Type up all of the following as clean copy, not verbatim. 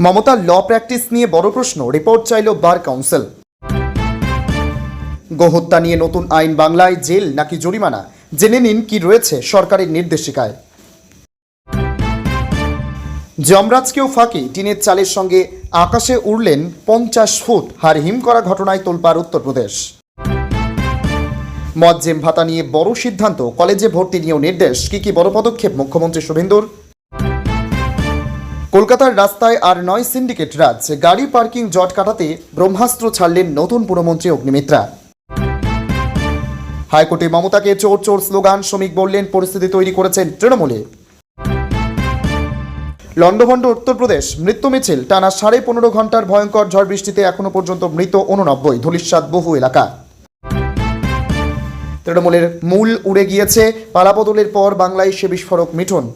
মমতার ল প্র্যাকটিস নিয়ে বড় প্রশ্ন, রিপোর্ট চাইল বার কাউন্সিল। গোহত্যা নিয়ে নতুন আইন, বাংলায় জেল নাকি জরিমানা, জেনে নিন কি রয়েছে সরকারের নির্দেশিকায়। যমরাজকেও ফাঁকি, টিনের চালের সঙ্গে আকাশে উড়লেন 50 ফুট, হারহিম করা ঘটনায় তোলপাড় উত্তরপ্রদেশ। মজ্জেম ভাতা নিয়ে বড় সিদ্ধান্ত, কলেজে ভর্তি নিয়েও নির্দেশ, কি বড় পদক্ষেপ মুখ্যমন্ত্রী শুভেন্দুর। কলকাতার রাস্তায় আর নয় সিন্ডিকেট রাজ, গাড়ি পার্কিং জট কাটাতে ব্রহ্মাস্ত্র ছাড়লেন নতুন পুরমন্ত্রী অগ্নিমিত্রা। হাইকোর্টে মমতাকে চোর চোর স্লোগান, শ্রমিক বললেন পরিস্থিতি তৈরি করেছেন তৃণমূলে। লন্ডভন্ড উত্তরপ্রদেশ, মৃত্যু মিছিল, টানা 15.5 ঘন্টার ভয়ঙ্কর ঝড় বৃষ্টিতে এখনো পর্যন্ত মৃত 89, ধূলিসাৎ বহু এলাকা। তৃণমূলের মূল উড়ে গিয়েছে, পালাবদলের পর বাংলায় সে বিস্ফোরক মিঠুন।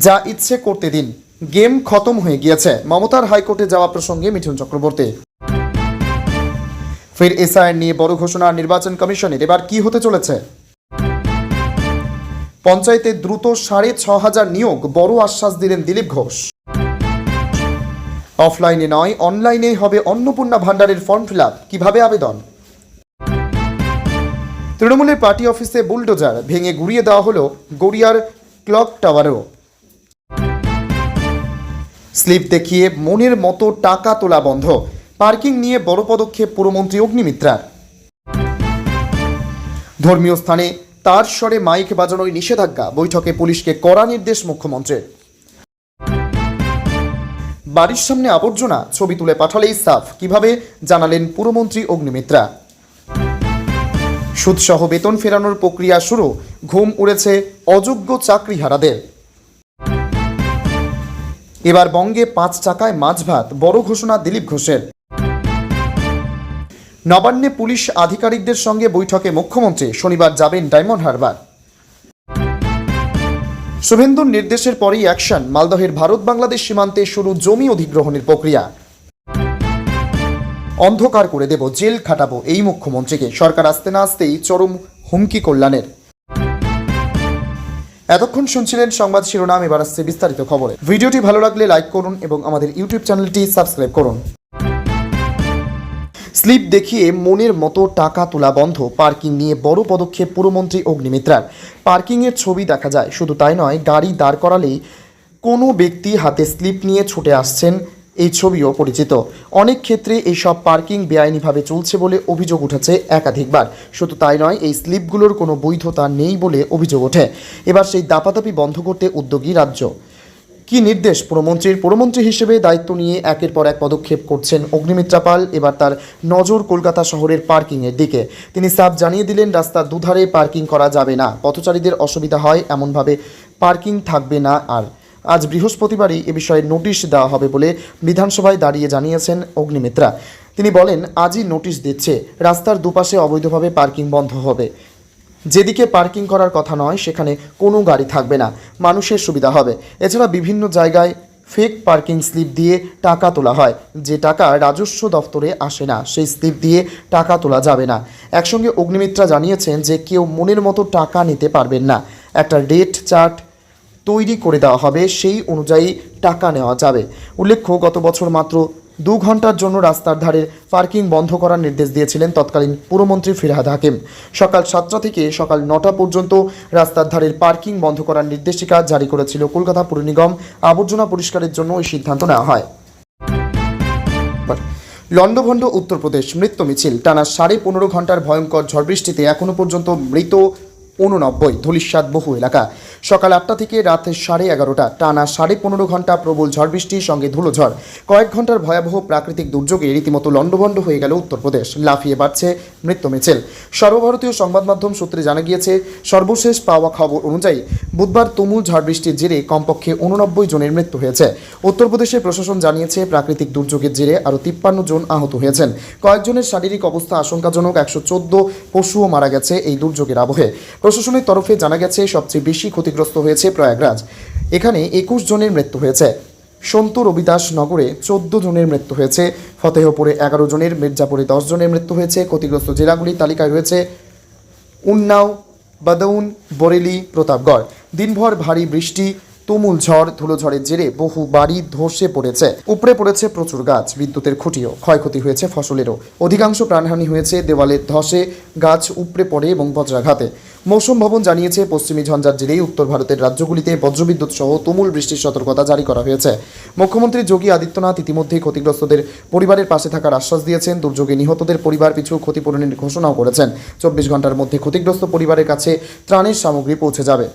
যা ইচ্ছে করতে দিন, গেম খতম হয়ে গিয়েছে, মমতার হাইকোর্টে যাওয়া প্রসঙ্গে মিঠুন চক্রবর্তী। ফের এসআইআর নিয়ে বড় ঘোষণা নির্বাচন কমিশনের, এবার কি হতে চলেছে। পঞ্চায়েতে দ্রুত 6,500 নিয়োগ, বড় আশ্বাস দিলেন দিলীপ ঘোষ। অফলাইনে নয় অনলাইনেই হবে অন্নপূর্ণা ভান্ডারের ফর্ম ফিল আপ, কিভাবে আবেদন। তৃণমূলের পার্টি অফিসে বুলডোজার, ভেঙে গুড়িয়ে দেওয়া হলো গড়িয়ার ক্লক টাওয়ারও। স্লিপ দেখিয়ে মনের মতো টাকা তোলা বন্ধ, পার্কিং নিয়ে বড় পদক্ষেপ পুরমন্ত্রী অগ্নিমিত্রার। ধর্মীয় স্থানে তার স্বরে মাইক বাজানোয় নিষেধাজ্ঞা, বৈঠকে পুলিশকে কড়া নির্দেশ মুখ্যমন্ত্রীর। বাড়ির সামনে আবর্জনা, ছবি তুলে পাঠালেই সাফ, কিভাবে জানালেন পুরমন্ত্রী অগ্নিমিত্রা। সুদসহ বেতন ফেরানোর প্রক্রিয়া শুরু, ঘুম উড়েছে অযোগ্য চাকরিহারাদের। এবার বঙ্গে 5 টাকায় মাছ ভাত, বড় ঘোষণা দিলীপ ঘোষের। নবান্নে পুলিশ আধিকারিকদের সঙ্গে বৈঠকে মুখ্যমন্ত্রী, শনিবার যাবেন ডায়মন্ড হারবার। শুভেন্দুর নির্দেশের পরেই অ্যাকশন, মালদহের ভারত বাংলাদেশ সীমান্তে শুরু জমি অধিগ্রহণের প্রক্রিয়া। অন্ধকার করে দেব, জেল খাটাবো এই মুখ্যমন্ত্রীকে, সরকার আসতে না আসতেই চরম হুমকি কল্যাণের। এতক্ষণ শুনছিলেন সংবাদ শিরোনাম, এবার আসছে বিস্তারিত খবরে। ভিডিওটি ভালো লাগলে লাইক করুন এবং আমাদের ইউটিউব চ্যানেলটি সাবস্ক্রাইব করুন। স্লিপ দেখিয়ে মনের মতো টাকা তোলা বন্ধ, পার্কিং নিয়ে বড় পদক্ষেপ পুরমন্ত্রী অগ্নিমিত্রার। পার্কিংয়ের ছবি দেখা যায়, শুধু তাই নয়, গাড়ি দাঁড় করালেই কোনো ব্যক্তি হাতে স্লিপ নিয়ে ছুটে আসছেন, এই ছবিও পরিচিত। অনেক ক্ষেত্রে এইসব পার্কিং বেআইনিভাবে চলছে বলে অভিযোগ উঠেছে একাধিকবার। শুধু তাই নয়, এই স্লিপগুলোর কোনো বৈধতা নেই বলে অভিযোগ ওঠে। এবার সেই দাপাদাপি বন্ধ করতে উদ্যোগী রাজ্য। কি নির্দেশ পুরমন্ত্রীর? পুরমন্ত্রী হিসেবে দায়িত্ব নিয়ে একের পর এক পদক্ষেপ করছেন অগ্নিমিত্রা পাল। এবার তার নজর কলকাতা শহরের পার্কিংয়ের দিকে। তিনি সাফ জানিয়ে দিলেন, রাস্তার দুধারে পার্কিং করা যাবে না, পথচারীদের অসুবিধা হয় এমনভাবে পার্কিং থাকবে না। আর আজ বৃহস্পতিবারই এ বিষয়ে নোটিশ দেওয়া হবে বলে বিধানসভায় দাঁড়িয়ে জানিয়েছেন অগ্নিমিত্রা। তিনি বলেন, আজই নোটিশ দিচ্ছে, রাস্তার দুপাশে অবৈধভাবে পার্কিং বন্ধ হবে। যেদিকে পার্কিং করার কথা নয় সেখানে কোনো গাড়ি থাকবে না, মানুষের সুবিধা হবে। এছাড়া বিভিন্ন জায়গায় ফেক পার্কিং স্লিপ দিয়ে টাকা তোলা হয়, যে টাকা রাজস্ব দপ্তরে আসে না, সেই স্লিপ দিয়ে টাকা তোলা যাবে না। একসঙ্গে অগ্নিমিত্রা জানিয়েছেন যে কেউ মনের মতো টাকা নিতে পারবেন না, একটা রেট চার্ট তৈরি করে দেওয়া হবে, সেই অনুযায়ী টাকা নেওয়া যাবে। উল্লেখ্য, গত বছর মাত্র 2 ঘন্টার জন্য রাস্তার ধারের পার্কিং বন্ধ করার নির্দেশ দিয়েছিলেন তৎকালীন পুরমন্ত্রী ফিরহাদ হাকিম। সকাল 7টা থেকে সকাল 9টা পর্যন্ত রাস্তার ধারের পার্কিং বন্ধ করার নির্দেশিকা জারি করেছিল কলকাতা পুর নিগম। আবর্জনা পরিষ্কারের জন্য এই সিদ্ধান্ত নেওয়া হয়। লন্ডভন্ড উত্তরপ্রদেশ, মৃত্যু মিছিল, টানা 15.5 ঘন্টার ভয়ঙ্কর ঝড় বৃষ্টিতে এখনো পর্যন্ত মৃত 89, ধূলিসাৎ বহু এলাকা। সকাল 8টা থেকে রাত 11:30, টানা 15.5 ঘন্টা প্রবল ঝড় বৃষ্টির সঙ্গে ধুলোঝড়। কয়েক ঘন্টার ভয়াবহ প্রাকৃতিক দুর্যোগে রীতিমতো লন্ডভন্ড হয়ে গেল উত্তরপ্রদেশ। লাফিয়ে বাড়ছে মৃত্যু মিছিল। সর্বভারতীয় সংবাদ মাধ্যম সূত্রে জানা গিয়েছে, সর্বশেষ পাওয়া খবর অনুযায়ী বুধবার তুমুল ঝড় বৃষ্টির জেরে কমপক্ষে 89 জনের মৃত্যু হয়েছে। উত্তরপ্রদেশের প্রশাসন জানিয়েছে, প্রাকৃতিক দুর্যোগের জেরে আরও 53 জন আহত হয়েছেন। কয়েকজনের শারীরিক অবস্থা আশঙ্কাজনক। 114 পশুও মারা গেছে এই দুর্যোগের আবহে। প্রশাসনের তরফে জানা গেছে, সবচেয়ে বেশি ক্ষতিগ্রস্ত হয়েছে প্রয়াগরাজ, এখানে 21 জনের মৃত্যু হয়েছে। সন্ত রবিদাস নগরে 14 জনের মৃত্যু হয়েছে। ফতেহপুরে 11 জনের, মির্জাপুরে 10 জনের মৃত্যু হয়েছে। ক্ষতিগ্রস্ত জেলাগুলির তালিকায় রয়েছে উন্নাও, বাদাউন, বরেলি, প্রতাপগড়। দিনভর ভারী বৃষ্টি তুমুল ঝড় ধুলোঝড়ের জেরে বহু বাড়ি ধসে পড়েছে, উপড়ে পড়েছে প্রচুর গাছ, বিদ্যুতের খুঁটিও, ক্ষয়ক্ষতি হয়েছে ফসলেরও, অধিকাংশ প্রাণহানি হয়েছে দেওয়ালে ধসে, গাছ উপড়ে পড়ে এবং বজ্রাঘাতে। মৌসুম ভবন জানিয়েছে, পশ্চিমী ঝঞ্ঝার জেরেই উত্তর ভারতের রাজ্যগুলিতে বজ্রবিদ্যুৎ সহ তুমুল বৃষ্টির সতর্কতা জারি করা হয়েছে। মুখ্যমন্ত্রী যোগী আদিত্যনাথ ইতিমধ্যেই ক্ষতিগ্রস্তদের পরিবারের পাশে থাকার আশ্বাস দিয়েছেন। দুর্যোগে নিহতদের পরিবার পিছু ক্ষতিপূরণের ঘোষণাও করেছেন। 24 ঘন্টার মধ্যে ক্ষতিগ্রস্ত পরিবারের কাছে ত্রাণের সামগ্রী পৌঁছে যাবে।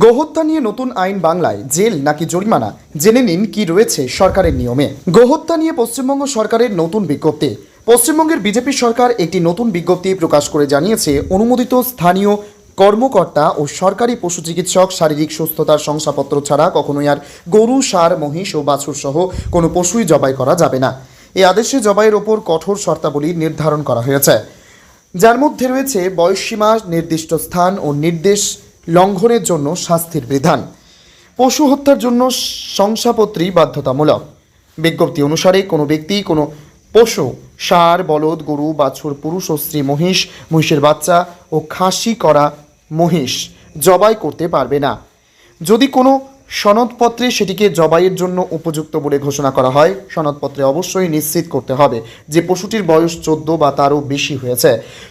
গোহত্যা নিয়ে নতুন আইন বাংলায়, জেল নাকি জরিমানা, জেনে নিন কি রয়েছে সরকারের নিয়মে। গোহত্যা নিয়ে পশ্চিমবঙ্গ সরকারের নতুন বিজ্ঞপ্তি। পশ্চিমবঙ্গের বিজেপি সরকার একটি নতুন বিজ্ঞপ্তি প্রকাশ করে জানিয়েছে, অনুমোদিত স্থানীয় কর্মকর্তা ও সরকারি পশু চিকিৎসক শারীরিক সুস্থতার শংসাপত্র ছাড়া কখনোই আর গরু, ষাঁড়, মহিষ ও বাছুর সহ কোনো পশুই জবাই করা যাবে না। এই আদেশে জবাইয়ের ওপর কঠোর শর্তাবলী নির্ধারণ করা হয়েছে, যার মধ্যে রয়েছে বয়সসীমা, নির্দিষ্ট স্থান ও নির্দেশ লঙ্ঘনের জন্য শাস্তির বিধান। পশু হত্যার জন্য শংসাপত্রই বাধ্যতামূলক। বিজ্ঞপ্তি অনুসারে কোনো ব্যক্তি কোনো পশু, ষাঁড়, বলদ, গরু, বাছুর, পুরুষ ও স্ত্রী মহিষ, মহিষের বাচ্চা ও খাসি করা মহিষ জবাই করতে পারবে না। যদি কোনো সনদপত্রে সেটিকে জবাইয়ের জন্য উপযুক্ত বলে ঘোষণা করা হয়, সনদপত্রে অবশ্যই নিশ্চিত করতে হবে যে পশুটির বয়স 14 বা তারও বেশি হয়েছে,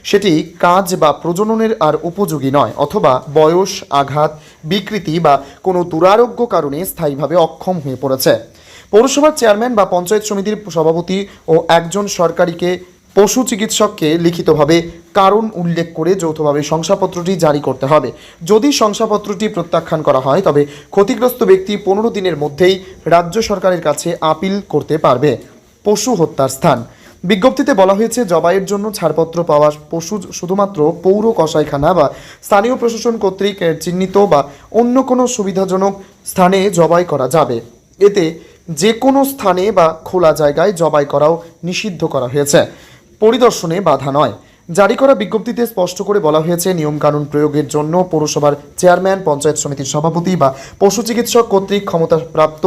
সেটি কাজ বা প্রজননের আর উপযোগী নয়, অথবা বয়স, আঘাত, বিকৃতি বা কোনো দুরারোগ্য কারণে স্থায়ীভাবে অক্ষম হয়ে পড়েছে। পৌরসভার চেয়ারম্যান বা পঞ্চায়েত সমিতির সভাপতি ও একজন সরকারিকে পশু চিকিৎসককে লিখিতভাবে কারণ উল্লেখ করে যৌথভাবে শংসাপত্রটি জারি করতে হবে। যদি শংসাপত্রটি প্রত্যাখ্যান করা হয়, তবে ক্ষতিগ্রস্ত ব্যক্তি 15 দিনের মধ্যেই রাজ্য সরকারের কাছে আপিল করতে পারবে। পশু হত্যার স্থান। বিজ্ঞপ্তিতে বলা হয়েছে, জবাইয়ের জন্য ছাড়পত্র পাওয়া পশু শুধুমাত্র পৌর কসাইখানা বা স্থানীয় প্রশাসন কর্তৃক চিহ্নিত বা অন্য কোনো সুবিধাজনক স্থানে জবাই করা যাবে। এতে যে কোনো স্থানে বা খোলা জায়গায় জবাই করাও নিষিদ্ধ করা হয়েছে। পরিদর্শনে বাধা নয়। জারি করা বিজ্ঞপ্তিতে স্পষ্ট করে বলা হয়েছে, নিয়মকানুন প্রয়োগের জন্য পৌরসভার চেয়ারম্যান, পঞ্চায়েত সমিতির সভাপতি বা পশু চিকিৎসক কর্তৃক ক্ষমতাপ্রাপ্ত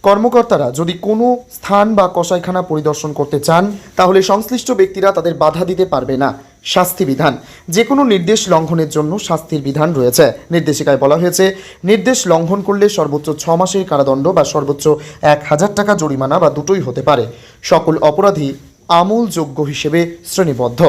কর্মকর্তারা যদি কোনো স্থান বা কসাইখানা পরিদর্শন করতে চান, তাহলে সংশ্লিষ্ট ব্যক্তিরা তাদের বাধা দিতে পারবে না। শাস্তি বিধান। যে কোনো নির্দেশ লঙ্ঘনের জন্য শাস্তির বিধান রয়েছে। নির্দেশিকায় বলা হয়েছে, নির্দেশ লঙ্ঘন করলে সর্বোচ্চ 6 মাসের কারাদণ্ড বা সর্বোচ্চ 1000 টাকা জরিমানা বা দুটোই হতে পারে। সকল অপরাধী আমলযোগ্য হিসেবে শ্রেণীবদ্ধ।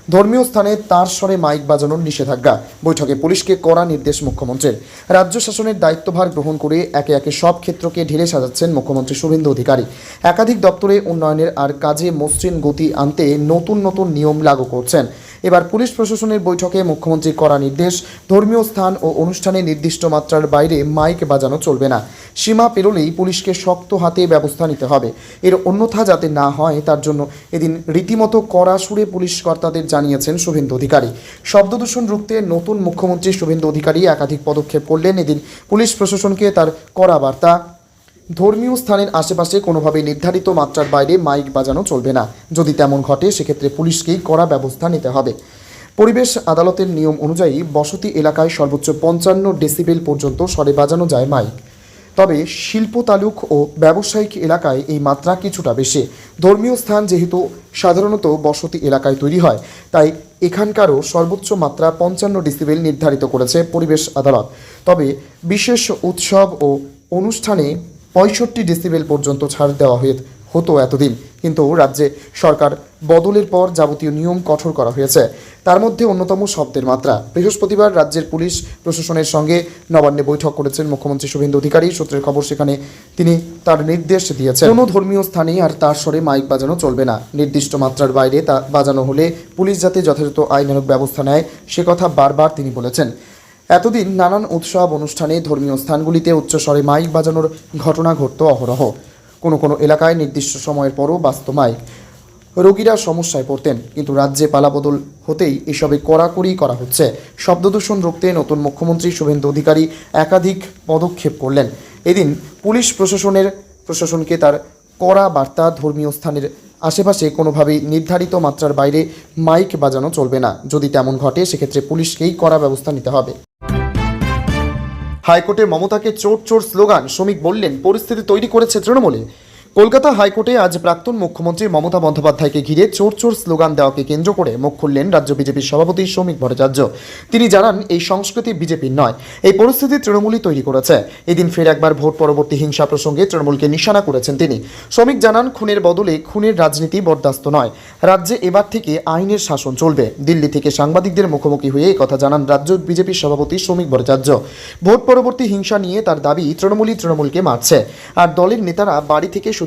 ধর্মীয় স্থানে তার স্বরে মাইক বাজানোর নিষেধাজ্ঞা। বৈঠকে পুলিশকে কড়া নির্দেশ মুখ্যমন্ত্রীর। রাজ্য শাসনের দায়িত্বভার গ্রহণ করে একে একে সব ক্ষেত্রকে ঢেলে সাজাচ্ছেন মুখ্যমন্ত্রী শুভেন্দু অধিকারী। একাধিক দপ্তরে উন্নয়নের আর কাজে মসৃণ গতি আনতে নতুন নতুন নিয়ম লাগু করছেন। এবার পুলিশ প্রশাসনের বৈঠকে মুখ্যমন্ত্রীর কড়া নির্দেশ, ধর্মীয় স্থান ও অনুষ্ঠানে নির্দিষ্ট মাত্রার বাইরে মাইক বাজানো চলবে না। সীমা পেরোলেই পুলিশকে শক্ত হাতে ব্যবস্থা নিতে হবে। এর অন্যথা যাতে না হয়, তার জন্য এদিন রীতিমতো কড়া সুরে পুলিশ কর্তাদের জানিয়েছেন শুভেন্দু অধিকারী। শব্দদূষণ রুখতে নতুন মুখ্যমন্ত্রী শুভেন্দু অধিকারী একাধিক পদক্ষেপ করলেন। এদিন পুলিশ প্রশাসনকে তার কড়া বার্তা, ধর্মীয় স্থানের আশেপাশে কোনোভাবেই নির্ধারিত মাত্রার বাইরে মাইক বাজানো চলবে না। যদি তেমন ঘটে, সেক্ষেত্রে পুলিশকেই কড়া ব্যবস্থা নিতে হবে। পরিবেশ আদালতের নিয়ম অনুযায়ী বসতি এলাকায় সর্বোচ্চ 55 ডেসিবেল পর্যন্ত স্বরে বাজানো যায় মাইক। তবে শিল্প তালুক ও ব্যবসায়িক এলাকায় এই মাত্রা কিছুটা বেশি। ধর্মীয় স্থান যেহেতু সাধারণত বসতি এলাকায় তৈরি হয়, তাই এখানকারও সর্বোচ্চ মাত্রা 55 ডেসিবেল নির্ধারিত করেছে পরিবেশ আদালত। তবে বিশেষ উৎসব ও অনুষ্ঠানে 65 ডেসিবেল পর্যন্ত ছাড় দেওয়া হতো এতদিন, কিন্তু রাজ্যে সরকার বদলের পর যাবতীয় নিয়ম কঠোর করা হয়েছে। তার মধ্যে অন্যতম শব্দের মাত্রা। বৃহস্পতিবার রাজ্যের পুলিশ প্রশাসনের সঙ্গে নবান্নে বৈঠক করেছেন মুখ্যমন্ত্রী শুভেন্দু অধিকারী। সূত্রের খবর, সেখানে তিনি তার নির্দেশ দিয়েছেন, কোনো ধর্মীয় স্থানে আর তার স্বরে মাইক বাজানো চলবে না। নির্দিষ্ট মাত্রার বাইরে তা বাজানো হলে পুলিশ যাতে যথাযথ আইনানুগ ব্যবস্থা নেয়, সে কথা বারবার তিনি বলেছেন। এতদিন নানান উৎসব অনুষ্ঠানে ধর্মীয় স্থানগুলিতে উচ্চস্বরে মাইক বাজানোর ঘটনা ঘটত অহরহ। কোনো কোনো এলাকায় নির্দিষ্ট সময়ের পরও বাজত মাইক। রোগীরা সমস্যায় পড়তেন, কিন্তু রাজ্যে পালাবদল হতেই এসবে কড়াকড়ি করা হচ্ছে। শব্দদূষণ রুখতে নতুন মুখ্যমন্ত্রী শুভেন্দু অধিকারী একাধিক পদক্ষেপ করলেন। এদিন পুলিশ প্রশাসনকে তার কড়া বার্তা, ধর্মীয় স্থানের আশেপাশে কোনোভাবেই নির্ধারিত মাত্রার বাইরে মাইক বাজানো চলবে না। যদি তেমন ঘটে, সেক্ষেত্রে পুলিশকেই কড়া ব্যবস্থা নিতে হবে। হাইকোর্টে মমতাকে চোর চোর স্লোগান। শ্রমিক বললেন, পরিস্থিতি তৈরি করেছে তৃণমূলে। কলকাতা হাইকোর্টে আজ প্রাক্তন মুখ্যমন্ত্রী মমতা বন্দ্যোপাধ্যায়কে ঘিরে চোর চোর স্লোগান দেওয়াকে কেন্দ্র করে মুখ খুললেন রাজ্য বিজেপির সভাপতি শ্রমিক ভট্টাচার্য। তিনি জানান, এই সংস্কৃতি বিজেপির নয়, এই পরিস্থিতি তৃণমূলই তৈরি করেছে। এদিন ফের একবার ভোট পরবর্তী হিংসা প্রসঙ্গে তৃণমূলকে নিশানা করেছেন তিনি। শ্রমিক জানান, খুনের বদলে খুনের রাজনীতি বরদাস্ত নয়। রাজ্যে এবার থেকে আইনের শাসন চলবে। দিল্লি থেকে সাংবাদিকদের মুখোমুখি হয়ে এই কথা জানান রাজ্য বিজেপির সভাপতি শ্রমিক ভট্টাচার্য। ভোট পরবর্তী হিংসা নিয়ে তার দাবি, তৃণমূলকে মারছে, আর দলের নেতারা বাড়ি থেকে শুধু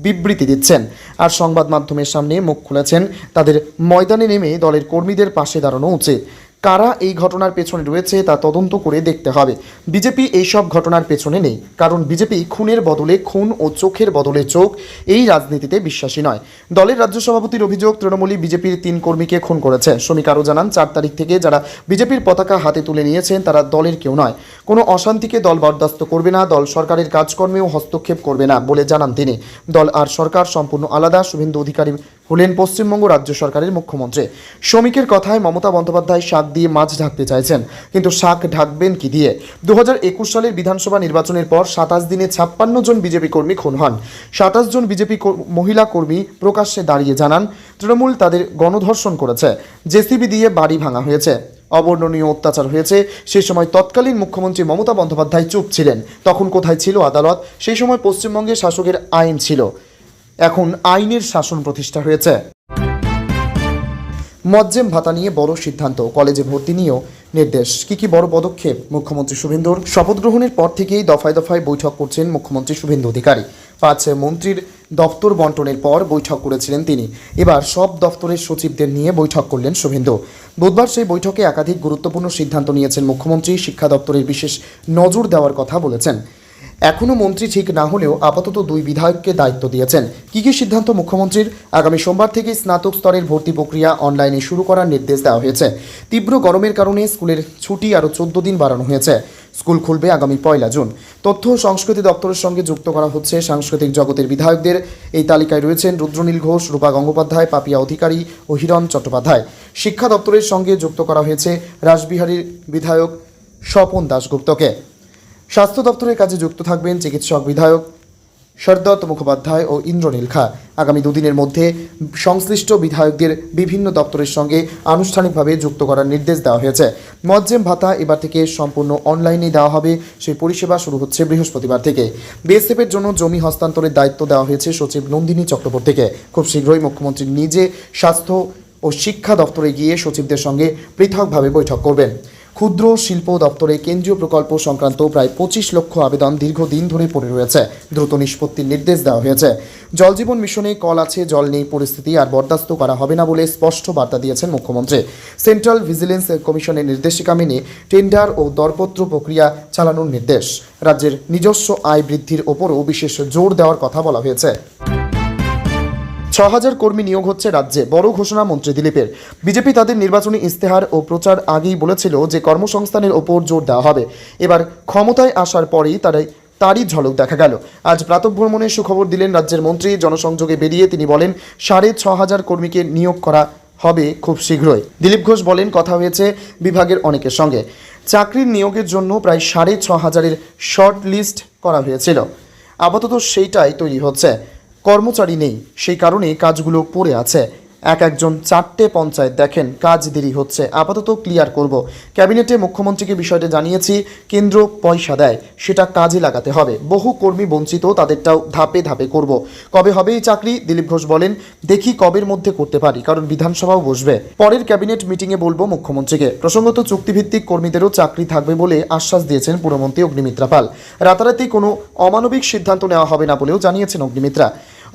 বিবৃতি দিচ্ছেন আর সংবাদ মাধ্যমের সামনে মুখ খুলেছেন। তাদের ময়দানে নেমে দলের কর্মীদের পাশে দাঁড়ানো উচিত। কারা এই ঘটনার পেছনে রয়েছে তা তদন্ত করে দেখতে হবে। বিজেপি এইসব ঘটনার পেছনে নেই, কারণ বিজেপি খুনের বদলে খুন ও চোখের বদলে চোখ এই রাজনীতিতে বিশ্বাসী নয়। দলের রাজ্য সভাপতির অভিযোগ, তৃণমূলই বিজেপির 3 কর্মীকে খুন করেছে। শ্রমিক আরও জানান, 4 তারিখ থেকে যারা বিজেপির পতাকা হাতে তুলে নিয়েছেন তারা দলের কেউ নয়। কোনো অশান্তিকে দল বরদাস্ত করবে না, দল সরকারের কাজকর্মেও হস্তক্ষেপ করবে না বলে জানান তিনি। দল আর সরকার সম্পূর্ণ আলাদা। শুভেন্দু অধিকারী হলেন পশ্চিমবঙ্গ রাজ্য সরকারের মুখ্যমন্ত্রী। শ্রমিকের কথায় মমতা বন্দ্যোপাধ্যায় শাক দিয়ে মাছ ঢাকতে চাইছেন, কিন্তু শাক ঢাকবেন কি দিয়ে? 2021 সালের বিধানসভা নির্বাচনের পর 27 দিনে 56 জন বিজেপি কর্মী খুন হন। 27 জন বিজেপি মহিলা কর্মী প্রকাশ্যে দাঁড়িয়ে জানান, তৃণমূল তাদের গণধর্ষণ করেছে, জেসিবি দিয়ে বাড়ি ভাঙা হয়েছে, অবর্ণনীয় অত্যাচার হয়েছে। সেই সময় তৎকালীন মুখ্যমন্ত্রী মমতা বন্দ্যোপাধ্যায় চুপ ছিলেন। তখন কোথায় ছিল আদালত? সেই সময় পশ্চিমবঙ্গে শাসকের আইন ছিল, এখন আইনের শাসন প্রতিষ্ঠা হয়েছে। মজ্জেম ভাতা নিয়ে বড় সিদ্ধান্ত, কলেজে ভর্তি নিয়েও নির্দেশ। কি বড় পদক্ষেপ মুখ্যমন্ত্রী শুভেন্দুর? শপথ গ্রহণের পর থেকেই দফায় দফায় বৈঠক করছেন মুখ্যমন্ত্রী শুভেন্দু অধিকারী। 5 মন্ত্রীর দপ্তর বন্টনের পর বৈঠক করেছিলেন তিনি। এবার সব দপ্তরের সচিবদের নিয়ে বৈঠক করলেন শুভেন্দু। বুধবার সেই বৈঠকে একাধিক গুরুত্বপূর্ণ সিদ্ধান্ত নিয়েছেন মুখ্যমন্ত্রী। শিক্ষা দপ্তরের বিশেষ নজর দেওয়ার কথা বলেছেন। এখনও মন্ত্রী ঠিক না হলেও আপাতত 2 বিধায়ককে দায়িত্ব দিয়েছেন। কি সিদ্ধান্ত মুখ্যমন্ত্রীর? আগামী সোমবার থেকেই স্নাতক স্তরের ভর্তি প্রক্রিয়া অনলাইনে শুরু করার নির্দেশ দেওয়া হয়েছে। তীব্র গরমের কারণে স্কুলের ছুটি আরও 14 দিন বাড়ানো হয়েছে। স্কুল খুলবে আগামী 1 জুন। তথ্য ও সংস্কৃতি দপ্তরের সঙ্গে যুক্ত করা হচ্ছে সাংস্কৃতিক জগতের বিধায়কদের। এই তালিকায় রয়েছেন রুদ্রনীল ঘোষ, রূপা গঙ্গোপাধ্যায়, পাপিয়া অধিকারী ও হিরণ চট্টোপাধ্যায়। শিক্ষা দপ্তরের সঙ্গে যুক্ত করা হয়েছে রাসবিহারীর বিধায়ক স্বপন দাশগুপ্তকে। স্বাস্থ্য দপ্তরের কাজে যুক্ত থাকবেন চিকিৎসক বিধায়ক শরদত্ত মুখোপাধ্যায় ও ইন্দ্রনীল খা। আগামী 2 দিনের মধ্যে সংশ্লিষ্ট বিধায়কদের বিভিন্ন দপ্তরের সঙ্গে আনুষ্ঠানিকভাবে যুক্ত করার নির্দেশ দেওয়া হয়েছে। মজ্জেম ভাতা এবার থেকে সম্পূর্ণ অনলাইনে দেওয়া হবে। সেই পরিষেবা শুরু হচ্ছে বৃহস্পতিবার থেকে। বিএসএফের জন্য জমি হস্তান্তরের দায়িত্ব দেওয়া হয়েছে সচিব নন্দিনী চক্রবর্তীকে। খুব শীঘ্রই মুখ্যমন্ত্রী নিজে স্বাস্থ্য ও শিক্ষা দপ্তরে গিয়ে সচিবদের সঙ্গে পৃথকভাবে বৈঠক করবেন। ক্ষুদ্র শিল্প দপ্তরে কেন্দ্রীয় প্রকল্প সংক্রান্ত প্রায় 25 লক্ষ আবেদন দীর্ঘদিন ধরে পড়ে রয়েছে। দ্রুত নিষ্পত্তির নির্দেশ দেওয়া হয়েছে। জল জীবন মিশনে কল আছে, জল নেই পরিস্থিতি আর বরদাস্ত করা হবে না বলে স্পষ্ট বার্তা দিয়েছেন মুখ্যমন্ত্রী। সেন্ট্রাল ভিজিলেন্স কমিশনের নির্দেশিকা মেনে টেন্ডার ও দরপত্র প্রক্রিয়া চালানোর নির্দেশ। রাজ্যের নিজস্ব আয় বৃদ্ধির ওপরও বিশেষ জোর দেওয়ার কথা বলা হয়েছে। 6000 কর্মী নিয়োগ হচ্ছে রাজ্যে, বড় ঘোষণা মন্ত্রী দিলীপের। বিজেপি তাদের নির্বাচনী ইস্তেহার ও প্রচার আগেই বলেছিল যে কর্মসংস্থানের ওপর জোর দেওয়া হবে। এবার ক্ষমতায় আসার পরেই তারই ঝলক দেখা গেল। আজ প্রাতঃভ্রমণে সুখবর দিলেন রাজ্যের মন্ত্রী। জনসংযোগে বেরিয়ে তিনি বলেন, 6500 কর্মীকে নিয়োগ করা হবে খুব শীঘ্রই। দিলীপ ঘোষ বলেন, কথা হয়েছে বিভাগের অনেকের সঙ্গে। চাকরির নিয়োগের জন্য প্রায় 6500 শর্ট লিস্ট করা হয়েছিল। আপাতত সেইটাই তৈরি হচ্ছে। কর্মচারী নেই, সেই কারণে কাজগুলো পড়ে আছে। একজন 4টে পঞ্চায়েত দেখেন, কাজ দেরি হচ্ছে। আপাতত ক্লিয়ার করব। ক্যাবিনেটে মুখ্যমন্ত্রীকে বিষয়টা জানিয়েছি। কেন্দ্র পয়সা দেয়, সেটা কাজে লাগাতে হবে। বহু কর্মী বঞ্চিত, তাদেরটাও ধাপে ধাপে করব। কবে হবে এই চাকরি? দিলীপ ঘোষ বলেন, দেখি কবের মধ্যে করতে পারি, কারণ বিধানসভাও বসবে। পরের ক্যাবিনেট মিটিংয়ে বলবো মুখ্যমন্ত্রীকে। প্রসঙ্গত, চুক্তিভিত্তিক কর্মীদেরও চাকরি থাকবে বলে আশ্বাস দিয়েছেন পুরমন্ত্রী অগ্নিমিত্রা পাল। রাতারাতি কোনো অমানবিক সিদ্ধান্ত নেওয়া হবে না বলেও জানিয়েছেন অগ্নিমিত্রা।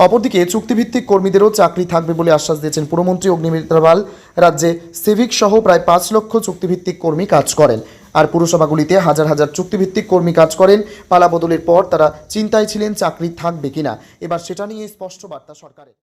অপরদিকে চুক্তিভিত্তিক কর্মীদেরও চাকরি থাকবে বলে আশ্বাস দিয়েছেন পুরমন্ত্রী অগ্নিমিত্রা পাল। রাজ্যে সিভিক সহ প্রায় 5 লক্ষ চুক্তিভিত্তিক কর্মী কাজ করেন, আর পুরসভাগুলিতে হাজার হাজার চুক্তিভিত্তিক কর্মী কাজ করেন। পালা বদলের পর তারা চিন্তায় ছিলেন চাকরি থাকবে কিনা। এবার সেটা নিয়ে স্পষ্ট বার্তা সরকারের।